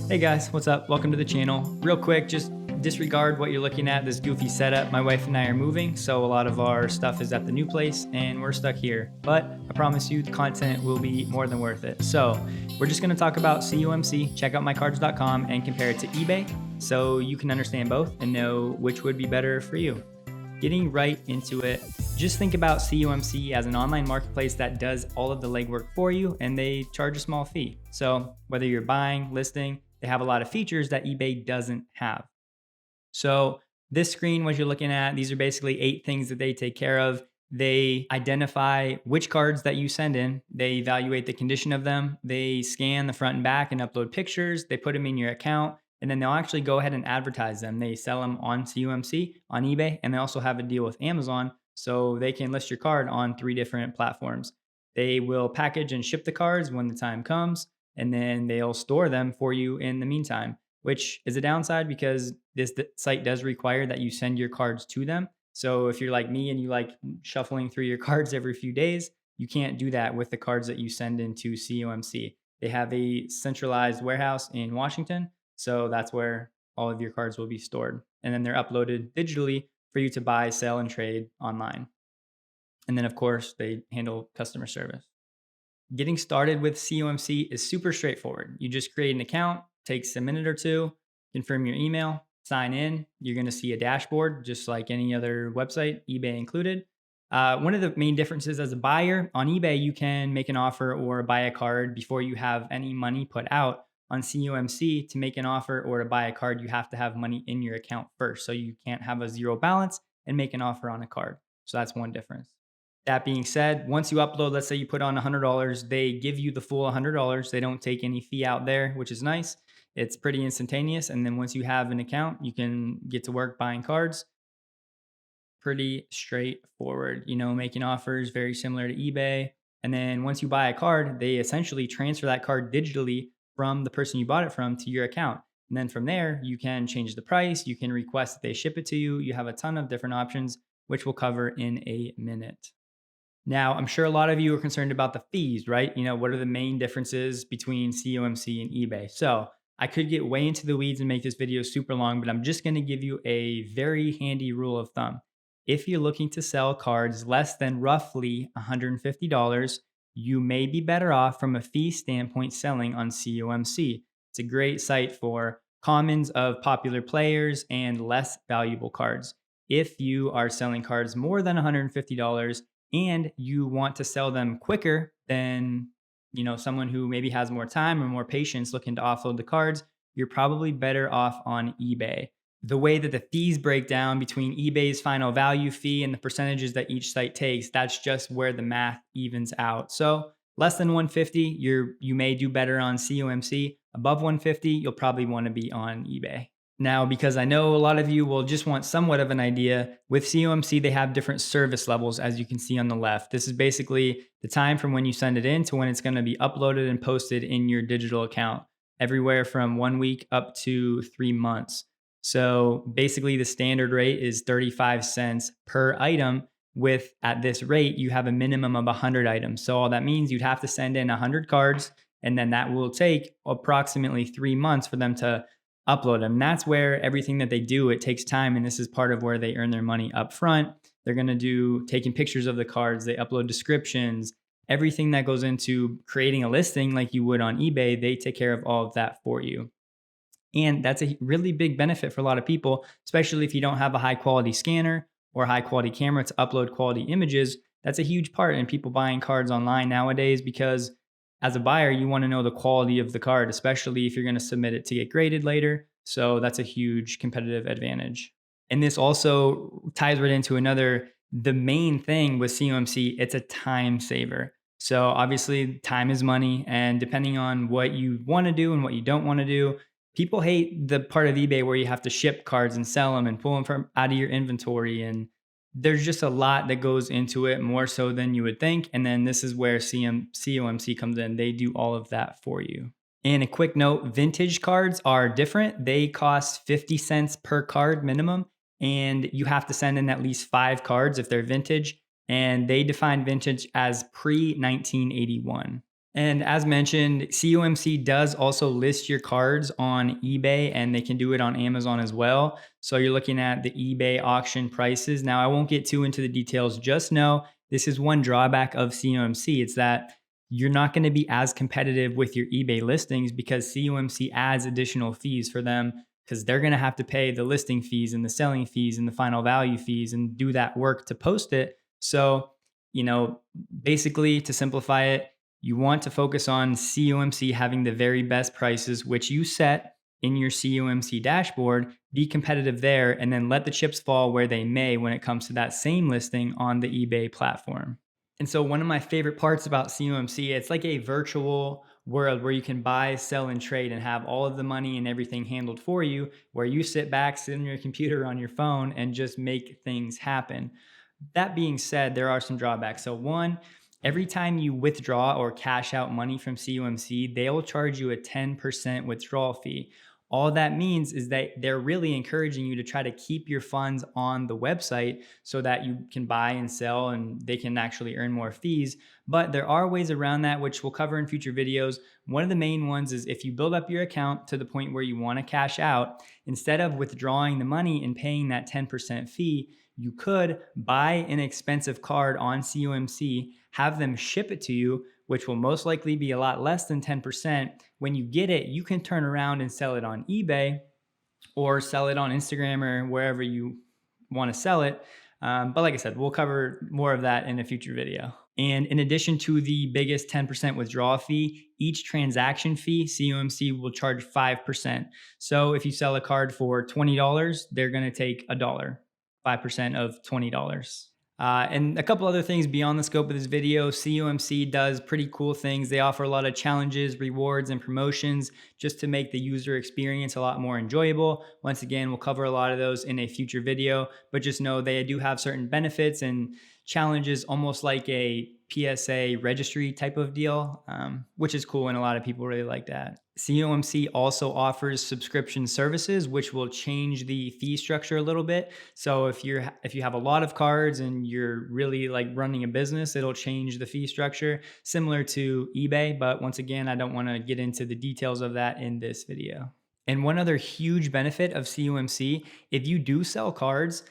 Hey guys, what's up? Welcome to the channel. Real quick, just disregard what you're looking at, this goofy setup. My wife and I are moving, so a lot of our stuff is at the new place and we're stuck here. But I promise you the content will be more than worth it. So we're just gonna talk about COMC, check out mycards.com and compare it to eBay so you can understand both and know which would be better for you. Getting right into it, just think about COMC as an online marketplace that does all of the legwork for you and they charge a small fee. So whether you're buying, listing, they have a lot of features that eBay doesn't have. So this screen, what you're looking at, these are basically 8 things that they take care of. They identify which cards that you send in. They evaluate the condition of them. They scan the front and back and upload pictures. They put them in your account, and then they'll actually go ahead and advertise them. They sell them on COMC, on eBay, and they also have a deal with Amazon, so they can list your card on 3 different platforms. They will package and ship the cards when the time comes, and then they'll store them for you in the meantime, which is a downside because this site does require that you send your cards to them. So if you're like me and you like shuffling through your cards every few days, you can't do that with the cards that you send into COMC. They have a centralized warehouse in Washington, so that's where all of your cards will be stored. And then they're uploaded digitally for you to buy, sell, and trade online. And then, of course, they handle customer service. Getting started with COMC is super straightforward. You just create an account, takes a minute or two, confirm your email, sign in. You're going to see a dashboard just like any other website, eBay included. One of the main differences as a buyer on eBay, you can make an offer or buy a card before you have any money put out. On COMC, to make an offer or to buy a card, you have to have money in your account first. So you can't have a zero balance and make an offer on a card. So that's one difference. That being said, once you upload, let's say you put on $100, they give you the full $100. They don't take any fee out there, which is nice. It's pretty instantaneous. And then once you have an account, you can get to work buying cards. Pretty straightforward, making offers very similar to eBay. And then once you buy a card, they essentially transfer that card digitally from the person you bought it from to your account. And then from there, you can change the price. You can request that they ship it to you. You have a ton of different options, which we'll cover in a minute. Now, I'm sure a lot of you are concerned about the fees, right? What are the main differences between COMC and eBay? So I could get way into the weeds and make this video super long, but I'm just going to give you a very handy rule of thumb. If you're looking to sell cards less than roughly $150, you may be better off from a fee standpoint selling on COMC. It's a great site for commons of popular players and less valuable cards. If you are selling cards more than $150, and you want to sell them quicker than someone who maybe has more time or more patience looking to offload the cards, you're probably better off on eBay. The way that the fees break down between eBay's final value fee and the percentages that each site takes, that's just where the math evens out. So less than 150, you may do better on COMC. Above 150, you'll probably want to be on eBay. Now, because I know a lot of you will just want somewhat of an idea, with COMC, they have different service levels, as you can see on the left. This is basically the time from when you send it in to when it's going to be uploaded and posted in your digital account, everywhere from 1 week up to 3 months. So basically, the standard rate is 35 cents per item. At this rate, you have a minimum of 100 items. So all that means you'd have to send in 100 cards, and then that will take approximately 3 months for them to upload them. And that's where everything that they do, it takes time. And this is part of where they earn their money up front. They're going to do taking pictures of the cards. They upload descriptions, everything that goes into creating a listing like you would on eBay. They take care of all of that for you. And that's a really big benefit for a lot of people, especially if you don't have a high quality scanner or high quality camera to upload quality images. That's a huge part in people buying cards online nowadays, because as a buyer, you want to know the quality of the card, especially if you're going to submit it to get graded later. So that's a huge competitive advantage. And this also ties right into the main thing with COMC, it's a time saver. So obviously time is money, and depending on what you want to do and what you don't want to do, people hate the part of eBay where you have to ship cards and sell them and pull them from out of your inventory. And there's just a lot that goes into it, more so than you would think. And then this is where COMC comes in. They do all of that for you. And a quick note, vintage cards are different. They cost 50 cents per card minimum, and you have to send in at least 5 cards if they're vintage. And they define vintage as pre-1981. And as mentioned, COMC does also list your cards on eBay, and they can do it on Amazon as well. So you're looking at the eBay auction prices. Now, I won't get too into the details. Just know this is one drawback of COMC. It's that you're not going to be as competitive with your eBay listings because COMC adds additional fees for them because they're going to have to pay the listing fees and the selling fees and the final value fees and do that work to post it. So, basically, to simplify it, you want to focus on COMC having the very best prices, which you set in your COMC dashboard, be competitive there, and then let the chips fall where they may when it comes to that same listing on the eBay platform. And so one of my favorite parts about COMC, it's like a virtual world where you can buy, sell, and trade and have all of the money and everything handled for you, where you sit back, sit on your computer, on your phone, and just make things happen. That being said, there are some drawbacks. So one, every time you withdraw or cash out money from COMC, they'll charge you a 10% withdrawal fee. All that means is that they're really encouraging you to try to keep your funds on the website so that you can buy and sell and they can actually earn more fees. But there are ways around that, which we'll cover in future videos. One of the main ones is if you build up your account to the point where you want to cash out, instead of withdrawing the money and paying that 10% fee, you could buy an expensive card on COMC, have them ship it to you, which will most likely be a lot less than 10%. When you get it, you can turn around and sell it on eBay or sell it on Instagram or wherever you want to sell it. But like I said, we'll cover more of that in a future video. And in addition to the biggest 10% withdrawal fee, each transaction fee, COMC will charge 5%. So if you sell a card for $20, they're going to take $1, 5% of $20. And a couple other things beyond the scope of this video. COMC does pretty cool things. They offer a lot of challenges, rewards, and promotions just to make the user experience a lot more enjoyable. Once again, we'll cover a lot of those in a future video, but just know they do have certain benefits and challenges, almost like a PSA registry type of deal, which is cool, and a lot of people really like that. COMC also offers subscription services, which will change the fee structure a little bit. So if you have a lot of cards and you're really like running a business, it'll change the fee structure similar to eBay. But once again, I don't want to get into the details of that in this video. And one other huge benefit of COMC, if you do sell cards,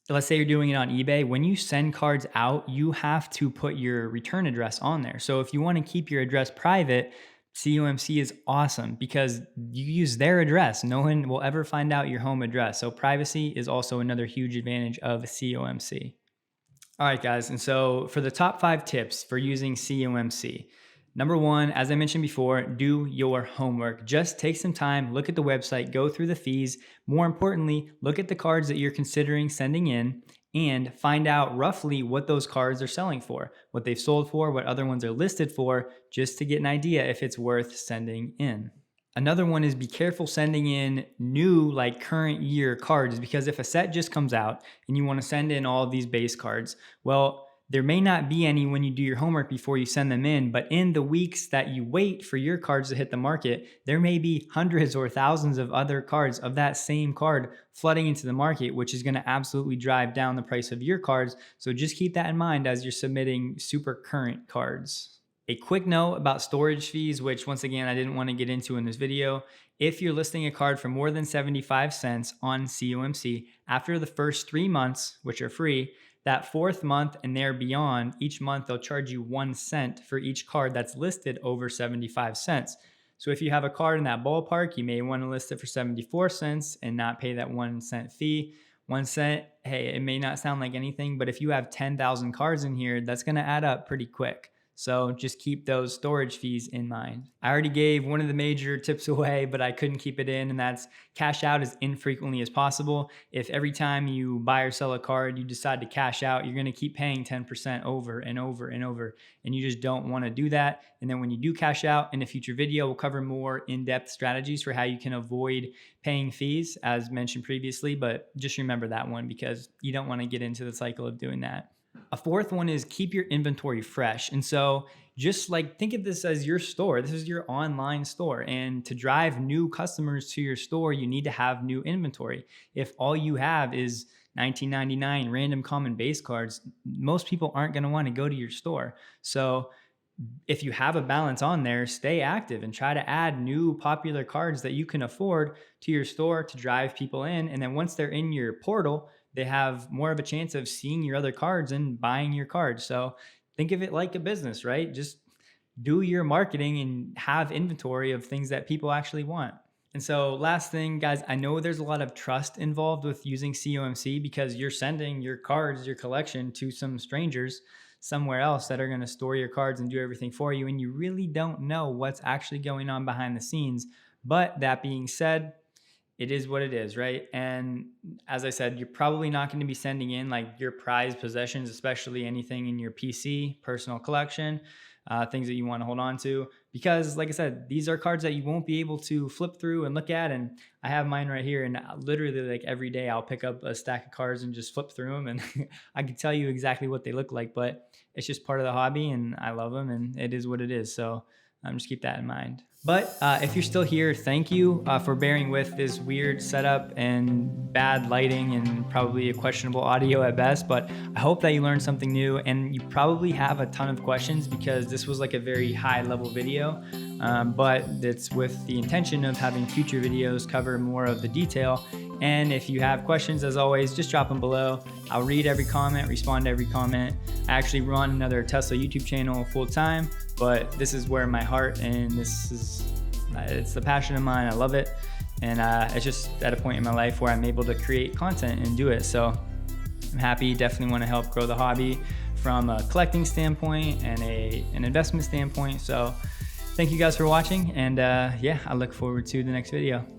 let's say you're doing it on eBay, when you send cards out, you have to put your return address on there. So if you want to keep your address private, COMC is awesome because you use their address. No one will ever find out your home address. So privacy is also another huge advantage of COMC. All right, guys. And so for the top 5 tips for using COMC, number 1, as I mentioned before, do your homework. Just take some time, look at the website, go through the fees. More importantly, look at the cards that you're considering sending in and find out roughly what those cards are selling for, what they've sold for, what other ones are listed for, just to get an idea if it's worth sending in. Another one is be careful sending in new, like current year cards, because if a set just comes out and you want to send in all of these base cards, well, there may not be any when you do your homework before you send them in, but in the weeks that you wait for your cards to hit the market, there may be hundreds or thousands of other cards of that same card flooding into the market, which is going to absolutely drive down the price of your cards. So just keep that in mind as you're submitting super current cards. A quick note about storage fees, which once again, I didn't want to get into in this video. If you're listing a card for more than 75 cents on COMC, after the first 3 months, which are free, that 4th month and there beyond, each month they'll charge you 1 cent for each card that's listed over 75 cents. So if you have a card in that ballpark, you may want to list it for 74 cents and not pay that 1 cent fee. 1 cent, hey, it may not sound like anything, but if you have 10,000 cards in here, that's going to add up pretty quick. So just keep those storage fees in mind. I already gave one of the major tips away, but I couldn't keep it in, and that's cash out as infrequently as possible. If every time you buy or sell a card, you decide to cash out, you're gonna keep paying 10% over and over and over, and you just don't wanna do that. And then when you do cash out, in a future video, we'll cover more in-depth strategies for how you can avoid paying fees, as mentioned previously, but just remember that one because you don't wanna get into the cycle of doing that. A 4th one is keep your inventory fresh. And so just like think of this as your store. This is your online store. And to drive new customers to your store, you need to have new inventory. If all you have is 1999 random common base cards, most people aren't going to want to go to your store. So if you have a balance on there, stay active and try to add new popular cards that you can afford to your store to drive people in. And then once they're in your portal, they have more of a chance of seeing your other cards and buying your cards. So think of it like a business, right? Just do your marketing and have inventory of things that people actually want. And so last thing, guys, I know there's a lot of trust involved with using COMC because you're sending your cards, your collection to some strangers somewhere else that are going to store your cards and do everything for you. And you really don't know what's actually going on behind the scenes. But that being said, it is what it is, right? And as I said, you're probably not going to be sending in like your prized possessions, especially anything in your PC, personal collection, things that you want to hold on to, because like I said, these are cards that you won't be able to flip through and look at. And I have mine right here, and literally like every day I'll pick up a stack of cards and just flip through them, and I can tell you exactly what they look like, but it's just part of the hobby and I love them and it is what it is. So just keep that in mind. But if you're still here, thank you for bearing with this weird setup and bad lighting and probably a questionable audio at best. But I hope that you learned something new, and you probably have a ton of questions because this was like a very high level video. But it's with the intention of having future videos cover more of the detail. And if you have questions, as always, just drop them below. I'll read every comment, respond to every comment. I actually run another Tesla YouTube channel full time, but this is where my heart and it's the passion of mine. I love it. And it's just at a point in my life where I'm able to create content and do it. So I'm happy, definitely want to help grow the hobby from a collecting standpoint and an investment standpoint. So thank you guys for watching. And yeah, I look forward to the next video.